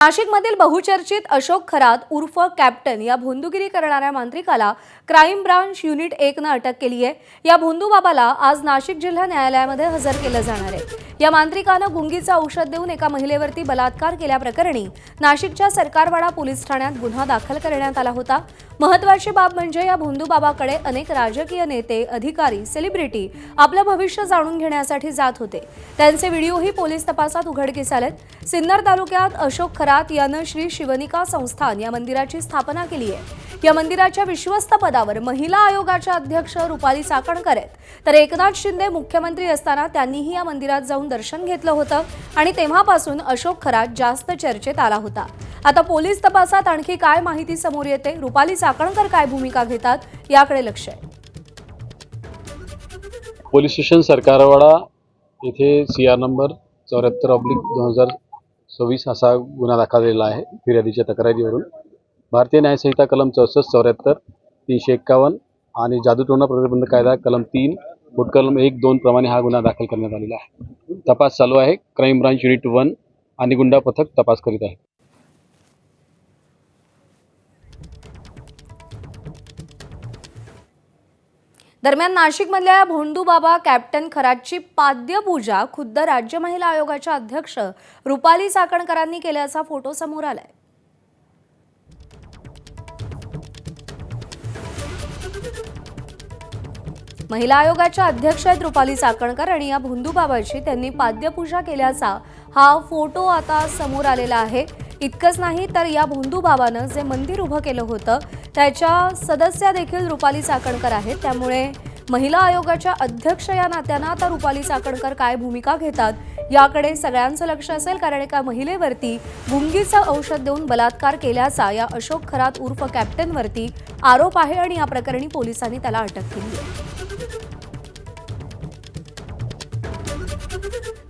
नाशिकमधील बहुचर्चित अशोक खरात उर्फ कॅप्टन या भोंदूगिरी करणाऱ्या मांत्रिकाला क्राईम ब्रांच युनिट 1 ने अटक केली आहे। या भोंदूबाबाला आज नाशिक जिल्हा न्यायालयामध्ये हजर केलं जाणार आहे। या मांत्रिकानं गुंगीचं औषध देऊन एका महिलेवरती बलात्कार केल्याप्रकरणी नाशिकच्या सरकारवाडा पोलीस ठाण्यात गुन्हा दाखल करण्यात आला होता। महत्त्वाची बाब म्हणजे या भोंदूबाबाकडे अनेक राजकीय नेते, अधिकारी, सेलिब्रिटी आपलं भविष्य जाणून घेण्यासाठी जात होते। त्यांचे व्हिडिओही पोलीस तपासात उघडकीस आलेत। सिन्नर तालुक्यात अशोक खरात यानं श्री शिवनिका संस्थान या मंदिराची स्थापना केली आहे। या मंदिराच्या विश्वस्त पदावर महिला आयोगाच्या अध्यक्ष रुपाली चाकणकर आहेत, तर एकनाथ शिंदे मुख्यमंत्री असताना त्यांनीही या मंदिरात जाऊन दर्शन घेतलं होतं आणि तेव्हापासून अशोक खरात जास्त चर्चेत आला होता। आता पोलीस तपासात आणखी काय माहिती समोर येते, रुपाली चाकणकर काय भूमिका घेतात, याकडे लक्ष आहे। पोलीस स्टेशन सरकारवाडा येथे CR नंबर 74/2026 असा गुन्हा दाखल झालेला आहे। फिर्यादीच्या तक्रारीवरून भारतीय न्याय संहिता कलम 64, 74, 351 आणि जादूटोणा प्रतिबंध कायदा कलम 3, कलम 1, 2 प्रमाणे हा गुन्हा दाखल करण्यात आलेला आहे। तपास चालू आहे। क्राईम ब्रांच युनिट 1 आणि गुंडा पथक तपास करीत आहे। दरम्यान नाशिकमधल्या भोंदूबाबा कॅप्टन खरातची पाद्यपूजा खुद्द राज्य महिला आयोगाच्या अध्यक्ष रुपाली चाकणकरांनी केल्याचा फोटो समोर आलाय। महिला आयोगाच्या अध्यक्ष आहेत रुपाली चाकणकर आणि या भोंदूबाबाची त्यांनी पाद्यपूजा केल्याचा हा फोटो आता समोर आलेला आहे। इतकंच नाही तर या भोंदूबाबानं जे मंदिर उभं केलं होतं त्याच्या सदस्य देखील रुपाली चाकणकर आहेत। त्यामुळे महिला आयोगाच्या अध्यक्ष या नात्यानं आता रुपाली चाकणकर काय भूमिका घेतात याकडे सगळ्यांचं लक्ष असेल, कारण एका महिलेवरती गुंगीचं औषध देऊन बलात्कार केल्याचा या अशोक खरात उर्फ कॅप्टनवरती आरोप आहे आणि या प्रकरणी पोलिसांनी त्याला अटक केली आहे।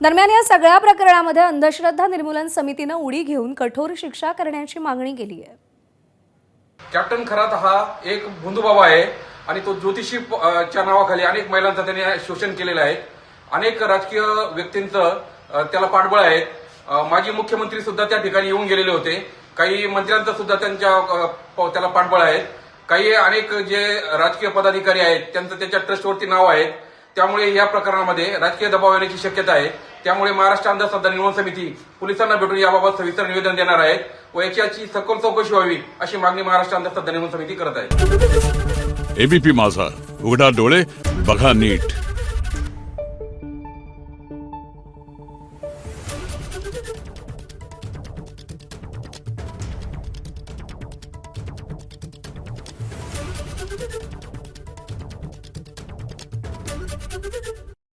दरम्यान या सगळ्या प्रकरणामध्ये अंधश्रद्धा निर्मूलन समितीनं उडी घेऊन कठोर शिक्षा करण्याची मागणी केली आहे। कॅप्टन खरात हा एक भोंदूबाबा आहे आणि तो ज्योतिषीच्या नावाखाली अनेक महिलांचं त्याने शोषण केलेलं आहे। अनेक राजकीय व्यक्तींचं त्याला पाठबळ आहे। माजी मुख्यमंत्री सुद्धा त्या ठिकाणी येऊन गेलेले होते। काही मंत्र्यांचं सुद्धा त्याला पाठबळ आहे। काही अनेक जे राजकीय पदाधिकारी आहेत त्यांचं त्याच्या ट्रस्टवरती नाव आहे। त्यामुळे या प्रकरणामध्ये राजकीय दबाव येण्याची शक्यता आहे। त्यामुळे महाराष्ट्र अंधश्रद्धा निर्मूलन समिती पोलिसांना भेटून याबाबत सविस्तर निवेदन देणार आहे व याची सखोल चौकशी व्हावी अशी मागणी महाराष्ट्र अंधश्रद्धा निर्मूलन समिती करत आहे। ABP माझा, उघडा डोळे बघा नीट।